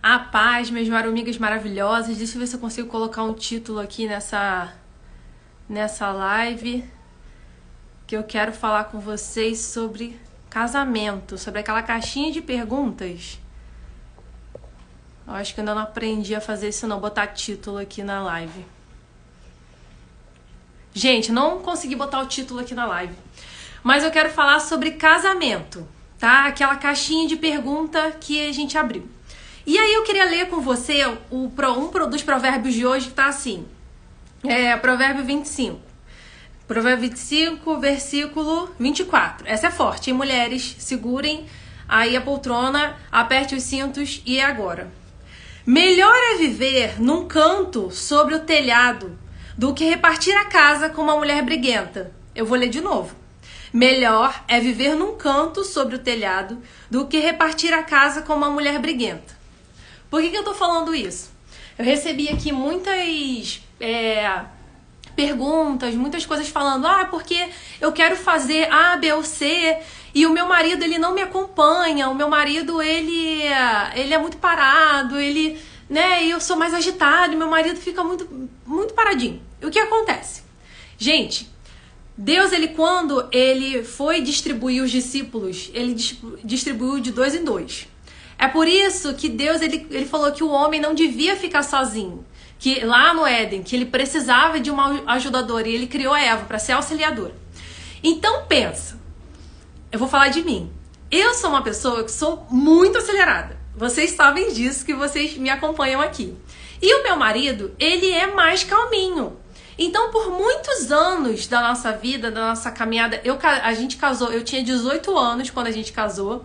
A paz, minhas marumigas maravilhosas. Deixa eu ver se eu consigo colocar um título aqui nessa live. Que eu quero falar com vocês sobre casamento, sobre aquela caixinha de perguntas. Eu acho que eu ainda não aprendi a fazer isso não, botar título aqui na live. Gente, não consegui botar o título aqui na live. Mas eu quero falar sobre casamento, tá? Aquela caixinha de pergunta que a gente abriu. E aí eu queria ler com você um dos provérbios de hoje que tá assim. Provérbio 25. Provérbio 25, versículo 24. Essa é forte, hein, mulheres? Segurem aí a poltrona, aperte os cintos e é agora. Melhor é viver num canto sobre o telhado do que repartir a casa com uma mulher briguenta. Eu vou ler de novo. Melhor é viver num canto sobre o telhado do que repartir a casa com uma mulher briguenta. Por que eu tô falando isso? Eu recebi aqui muitas perguntas, muitas coisas falando, porque eu quero fazer A, B ou C e o meu marido, ele não me acompanha, o meu marido, ele é muito parado, eu sou mais agitada e meu marido fica muito paradinho. E o que acontece? Gente, Deus, quando ele foi distribuir os discípulos, ele distribuiu de 2 em 2. É por isso que Deus, ele falou que o homem não devia ficar sozinho. Que lá no Éden, que ele precisava de uma ajudadora e ele criou a Eva para ser auxiliadora. Então pensa, eu vou falar de mim. Eu sou uma pessoa que sou muito acelerada. Vocês sabem disso, que vocês me acompanham aqui. E o meu marido, ele é mais calminho. Então, por muitos anos da nossa vida, da nossa caminhada, a gente casou, eu tinha 18 anos quando a gente casou.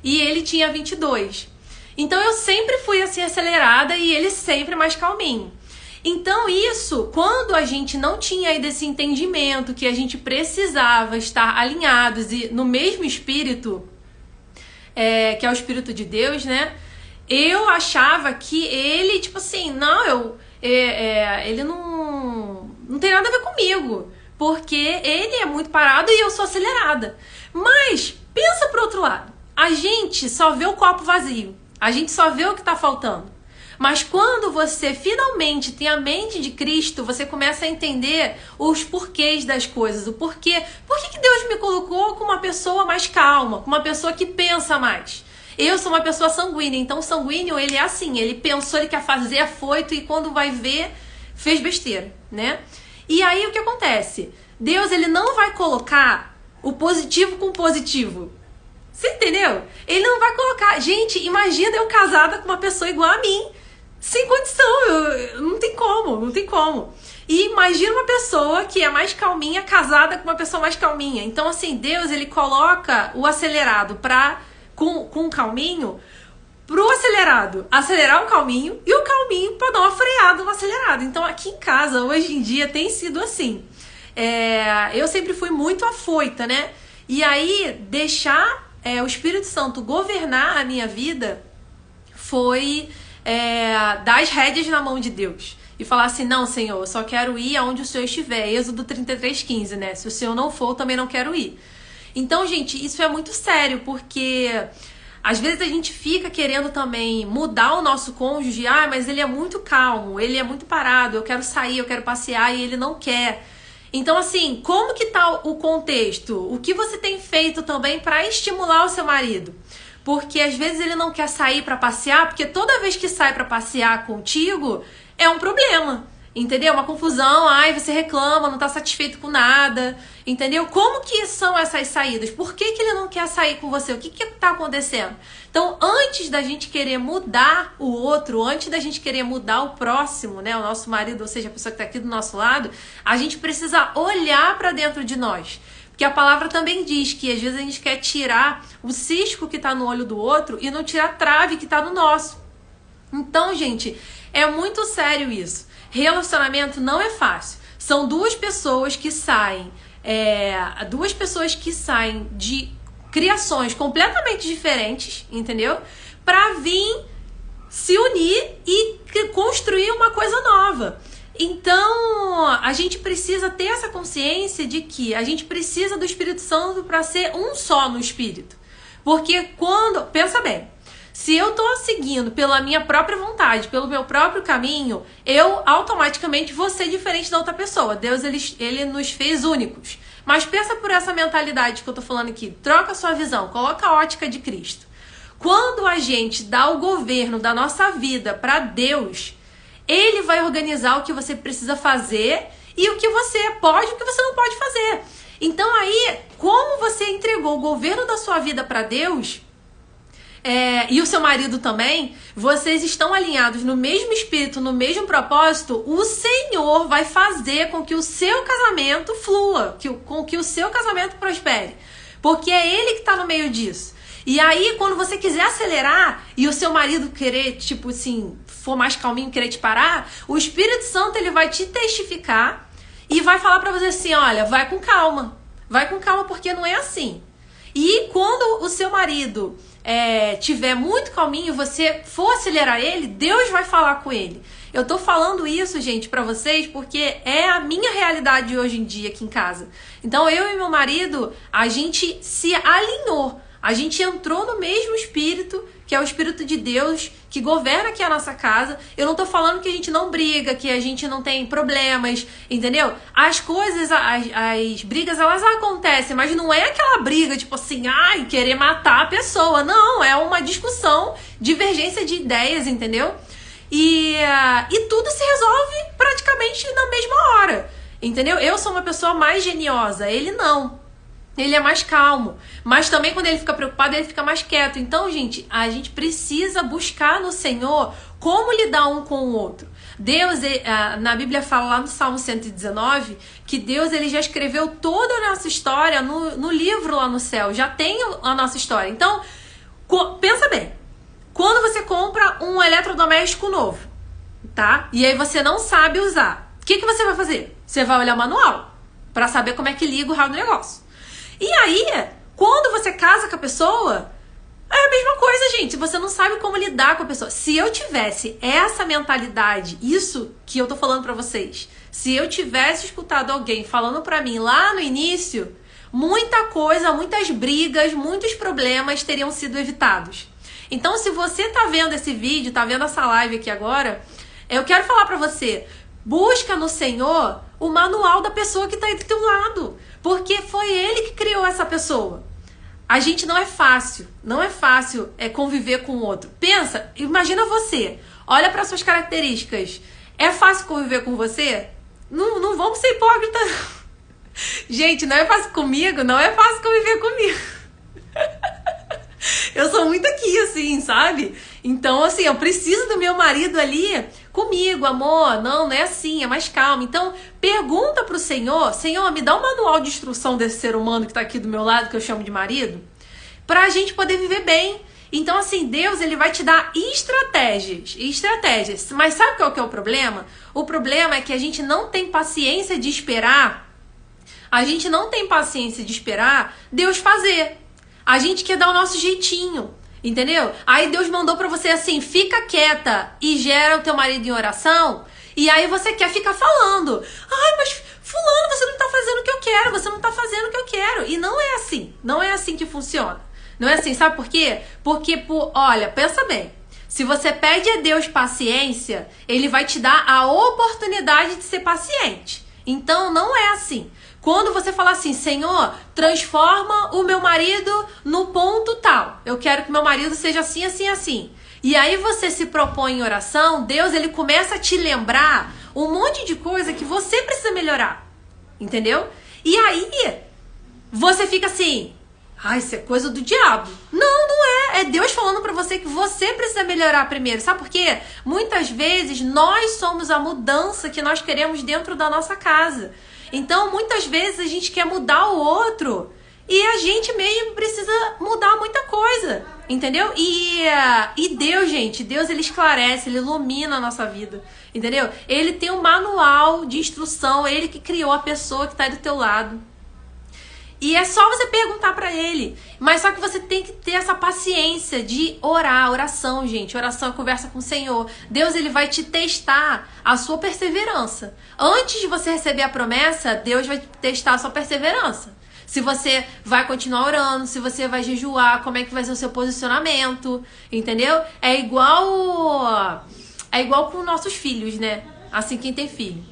E ele tinha 22. Então eu sempre fui assim acelerada e ele sempre mais calminho. Então isso, quando a gente não tinha aí desse entendimento que a gente precisava estar alinhados e no mesmo espírito, que é o Espírito de Deus, né? Eu achava que ele, ele não tem nada a ver comigo. Porque ele é muito parado e eu sou acelerada. Mas pensa pro outro lado. A gente só vê o copo vazio. A gente só vê o que está faltando. Mas quando você finalmente tem a mente de Cristo, você começa a entender os porquês das coisas. O porquê. Por que Deus me colocou com uma pessoa mais calma? Com uma pessoa que pensa mais? Eu sou uma pessoa sanguínea. Então o sanguíneo, ele é assim. Ele pensou, ele quer fazer, é foito. E quando vai ver, fez besteira, né? E aí o que acontece? Deus, ele não vai colocar o positivo com o positivo. Você entendeu? Ele não vai colocar... Gente, imagina eu casada com uma pessoa igual a mim. Sem condição. Não tem como. E imagina uma pessoa que é mais calminha casada com uma pessoa mais calminha. Então, assim, Deus, ele coloca o acelerado com o calminho pro acelerado acelerar o calminho e o calminho pra dar uma freada no acelerado. Então, aqui em casa, hoje em dia, tem sido assim. Eu sempre fui muito afoita, né? E aí, deixar... o Espírito Santo governar a minha vida foi dar as rédeas na mão de Deus. E falar assim, não, Senhor, eu só quero ir aonde o Senhor estiver. Êxodo 33:15, né? Se o Senhor não for, eu também não quero ir. Então, gente, isso é muito sério, porque às vezes a gente fica querendo também mudar o nosso cônjuge. Mas ele é muito calmo, ele é muito parado, eu quero sair, eu quero passear e ele não quer. Então, assim, como que tá o contexto? O que você tem feito também para estimular o seu marido? Porque às vezes ele não quer sair para passear, porque toda vez que sai para passear contigo é um problema, entendeu? Uma confusão, você reclama, não tá satisfeito com nada, entendeu? Como que são essas saídas? Por que ele não quer sair com você? O que tá acontecendo? Então, antes da gente querer mudar o outro, antes da gente querer mudar o próximo, né, o nosso marido, ou seja, a pessoa que tá aqui do nosso lado, a gente precisa olhar para dentro de nós. Porque a palavra também diz que às vezes a gente quer tirar o cisco que tá no olho do outro e não tirar a trave que tá no nosso. Então, gente, é muito sério isso. Relacionamento não é fácil. São duas pessoas que saem de criações completamente diferentes, entendeu? Pra vir se unir e construir uma coisa nova. Então, a gente precisa ter essa consciência de que a gente precisa do Espírito Santo para ser um só no Espírito. Porque pensa bem, Se eu tô seguindo pela minha própria vontade, pelo meu próprio caminho, eu automaticamente vou ser diferente da outra pessoa. Deus, ele nos fez únicos. Mas pensa por essa mentalidade que eu tô falando aqui. Troca a sua visão, coloca a ótica de Cristo. Quando a gente dá o governo da nossa vida para Deus, Ele vai organizar o que você precisa fazer e o que você pode e o que você não pode fazer. Então aí, como você entregou o governo da sua vida para Deus, e o seu marido também, vocês estão alinhados no mesmo espírito, no mesmo propósito, o Senhor vai fazer com que o seu casamento flua, com que o seu casamento prospere. Porque é Ele que está no meio disso. E aí, quando você quiser acelerar e o seu marido querer, tipo assim, for mais calminho, querer te parar, o Espírito Santo, ele vai te testificar e vai falar pra você assim, olha, vai com calma porque não é assim. E quando o seu marido tiver muito calminho, você for acelerar ele, Deus vai falar com ele. Eu tô falando isso, gente, pra vocês porque é a minha realidade hoje em dia aqui em casa. Então, eu e meu marido, a gente se alinhou. A gente entrou no mesmo espírito, que é o Espírito de Deus, que governa aqui a nossa casa. Eu não tô falando que a gente não briga, que a gente não tem problemas, entendeu? As coisas, as brigas, elas acontecem, mas não é aquela briga, tipo assim, ai, querer matar a pessoa. Não, é uma discussão, divergência de ideias, entendeu? E tudo se resolve praticamente na mesma hora, entendeu? Eu sou uma pessoa mais geniosa, ele não. Ele é mais calmo, mas também quando ele fica preocupado, ele fica mais quieto. Então, gente, a gente precisa buscar no Senhor como lidar um com o outro. Deus, na Bíblia fala lá no Salmo 119, que Deus, ele já escreveu toda a nossa história no livro lá no céu, já tem a nossa história. Então, pensa bem, quando você compra um eletrodoméstico novo, tá? E aí você não sabe usar, o que você vai fazer? Você vai olhar o manual para saber como é que liga o raio do negócio. E aí, quando você casa com a pessoa, é a mesma coisa, gente. Se você não sabe como lidar com a pessoa. Se eu tivesse essa mentalidade, isso que eu tô falando pra vocês, se eu tivesse escutado alguém falando pra mim lá no início, muita coisa, muitas brigas, muitos problemas teriam sido evitados. Então, se você tá vendo esse vídeo, tá vendo essa live aqui agora, eu quero falar pra você, busca no Senhor o manual da pessoa que tá aí do teu lado. Porque foi Ele que criou essa pessoa. A gente não é fácil conviver com o outro. Pensa, imagina você, olha para suas características. É fácil conviver com você? Não vamos ser hipócritas. Gente, não é fácil comigo, não é fácil conviver comigo. Eu sou muito aqui, assim, sabe? Então, assim, eu preciso do meu marido ali comigo, amor. Não é assim, é mais calmo. Então, pergunta pro Senhor, Senhor, me dá um manual de instrução desse ser humano que tá aqui do meu lado, que eu chamo de marido, pra gente poder viver bem. Então, assim, Deus, ele vai te dar estratégias. Mas sabe qual que é o problema? O problema é que a gente não tem paciência de esperar. Deus fazer. A gente quer dar o nosso jeitinho, entendeu? Aí Deus mandou pra você assim, fica quieta e gera o teu marido em oração. E aí você quer ficar falando. Ai, mas fulano, você não tá fazendo o que eu quero, você não tá fazendo o que eu quero. E não é assim, não é assim que funciona. Não é assim, sabe por quê? Porque, olha, pensa bem. Se você pede a Deus paciência, Ele vai te dar a oportunidade de ser paciente. Então, não é assim. Quando você fala assim, Senhor, transforma o meu marido no ponto tal. Eu quero que meu marido seja assim, assim, assim. E aí você se propõe em oração, Deus, ele começa a te lembrar um monte de coisa que você precisa melhorar. Entendeu? E aí você fica assim, ai, isso é coisa do diabo. Não é. É Deus falando pra você que você precisa melhorar primeiro. Sabe por quê? Muitas vezes nós somos a mudança que nós queremos dentro da nossa casa. Então, muitas vezes a gente quer mudar o outro e a gente mesmo precisa mudar muita coisa, entendeu? E Deus, gente, Deus, ele esclarece, ele ilumina a nossa vida, entendeu? Ele tem um manual de instrução, ele que criou a pessoa que tá aí do teu lado. E é só você perguntar pra ele. Mas só que você tem que ter essa paciência de orar. Oração, gente. Oração é conversa com o Senhor. Deus, ele vai te testar a sua perseverança. Antes de você receber a promessa, Deus vai testar a sua perseverança. se você vai continuar orando, se você vai jejuar, como é que vai ser o seu posicionamento, entendeu? É igual com nossos filhos, né? Assim, quem tem filho.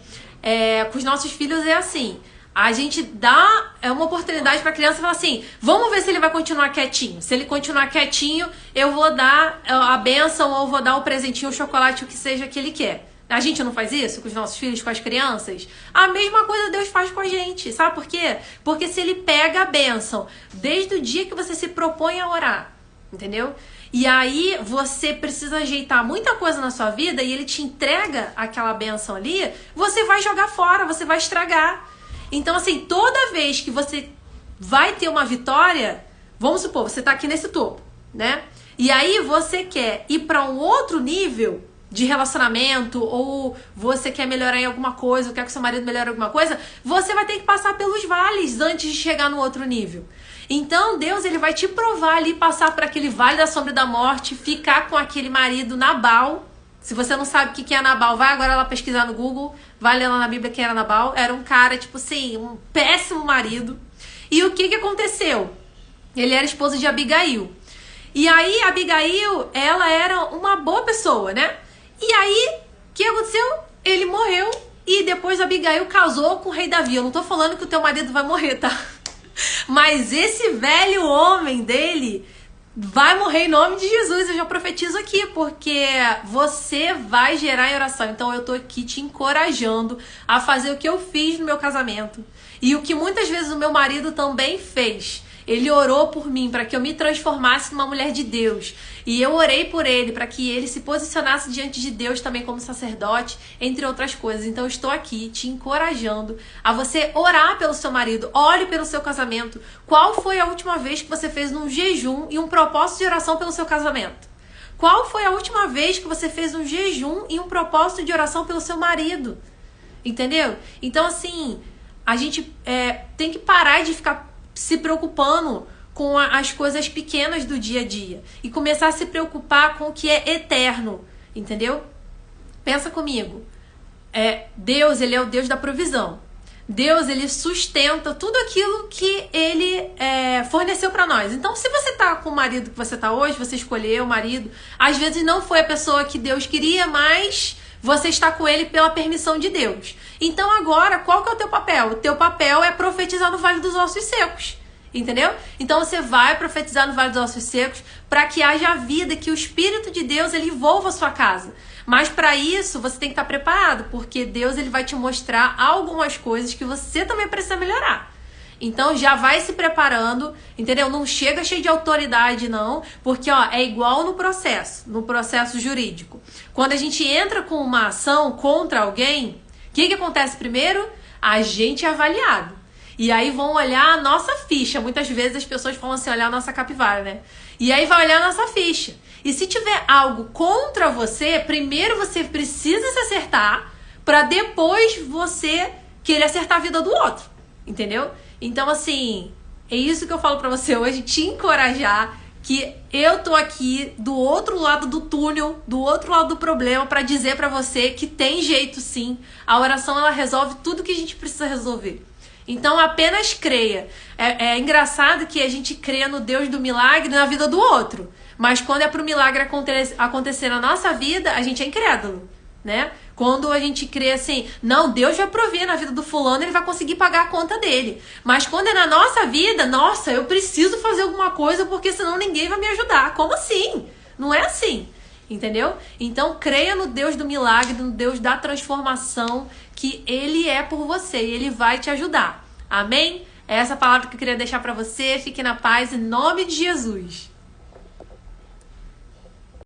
Com os nossos filhos é assim, a gente dá uma oportunidade para a criança e fala assim, vamos ver se ele vai continuar quietinho. Se ele continuar quietinho, eu vou dar a bênção ou vou dar o presentinho, o chocolate, o que seja que ele quer. A gente não faz isso com os nossos filhos, com as crianças? A mesma coisa Deus faz com a gente. Sabe por quê? Porque se ele pega a bênção desde o dia que você se propõe a orar, entendeu? E aí você precisa ajeitar muita coisa na sua vida e ele te entrega aquela bênção ali, você vai jogar fora, você vai estragar. Então, assim, toda vez que você vai ter uma vitória, vamos supor, você tá aqui nesse topo, né? E aí você quer ir para um outro nível de relacionamento, ou você quer melhorar em alguma coisa, ou quer que seu marido melhore alguma coisa, você vai ter que passar pelos vales antes de chegar no outro nível. Então, Deus, ele vai te provar ali, passar por aquele vale da sombra da morte, ficar com aquele marido Nabal. Se você não sabe o que é Nabal, vai agora lá pesquisar no Google, vai ler lá na Bíblia quem era Nabal. Era um cara, tipo assim, um péssimo marido. E o que aconteceu? Ele era esposo de Abigail. E aí, Abigail, ela era uma boa pessoa, né? E aí, o que aconteceu? Ele morreu e depois Abigail casou com o rei Davi. Eu não tô falando que o teu marido vai morrer, tá? Mas esse velho homem dele vai morrer em nome de Jesus, eu já profetizo aqui, porque você vai gerar em oração. Então eu tô aqui te encorajando a fazer o que eu fiz no meu casamento. E o que muitas vezes o meu marido também fez. Ele orou por mim para que eu me transformasse numa mulher de Deus. E eu orei por ele para que ele se posicionasse diante de Deus também como sacerdote, entre outras coisas. Então eu estou aqui te encorajando a você orar pelo seu marido. Ore pelo seu casamento. Qual foi a última vez que você fez um jejum e um propósito de oração pelo seu casamento? Qual foi a última vez que você fez um jejum e um propósito de oração pelo seu marido? Entendeu? Então assim, a gente tem que parar de ficar se preocupando com as coisas pequenas do dia a dia e começar a se preocupar com o que é eterno, entendeu? Pensa comigo, Deus, ele é o Deus da provisão. Deus, ele sustenta tudo aquilo que ele forneceu para nós. Então, se você tá com o marido que você tá hoje, você escolheu o marido, às vezes não foi a pessoa que Deus queria, mas você está com ele pela permissão de Deus. Então agora, qual que é o teu papel? O teu papel é profetizar no Vale dos Ossos Secos. Entendeu? Então você vai profetizar no Vale dos Ossos Secos para que haja vida, que o Espírito de Deus ele envolva a sua casa. Mas para isso você tem que estar preparado, porque Deus ele vai te mostrar algumas coisas que você também precisa melhorar. Então já vai se preparando, entendeu? Não chega cheio de autoridade não, porque é igual no processo jurídico. Quando a gente entra com uma ação contra alguém, o que acontece primeiro? A gente é avaliado. E aí vão olhar a nossa ficha. Muitas vezes as pessoas falam assim, olhar a nossa capivara, né? E aí vai olhar a nossa ficha. E se tiver algo contra você, primeiro você precisa se acertar para depois você querer acertar a vida do outro. Entendeu? Então, assim, é isso que eu falo pra você hoje, te encorajar que eu tô aqui do outro lado do túnel, do outro lado do problema, pra dizer pra você que tem jeito sim. A oração, ela resolve tudo que a gente precisa resolver. Então, apenas creia. É engraçado que a gente crê no Deus do milagre na vida do outro. Mas quando é pro milagre acontecer na nossa vida, a gente é incrédulo, né? Quando a gente crê assim, não, Deus vai prover na vida do fulano, ele vai conseguir pagar a conta dele. Mas quando é na nossa vida, nossa, eu preciso fazer alguma coisa porque senão ninguém vai me ajudar. Como assim? Não é assim, entendeu? Então creia no Deus do milagre, no Deus da transformação, que ele é por você e ele vai te ajudar. Amém? É essa palavra que eu queria deixar pra você. Fique na paz em nome de Jesus.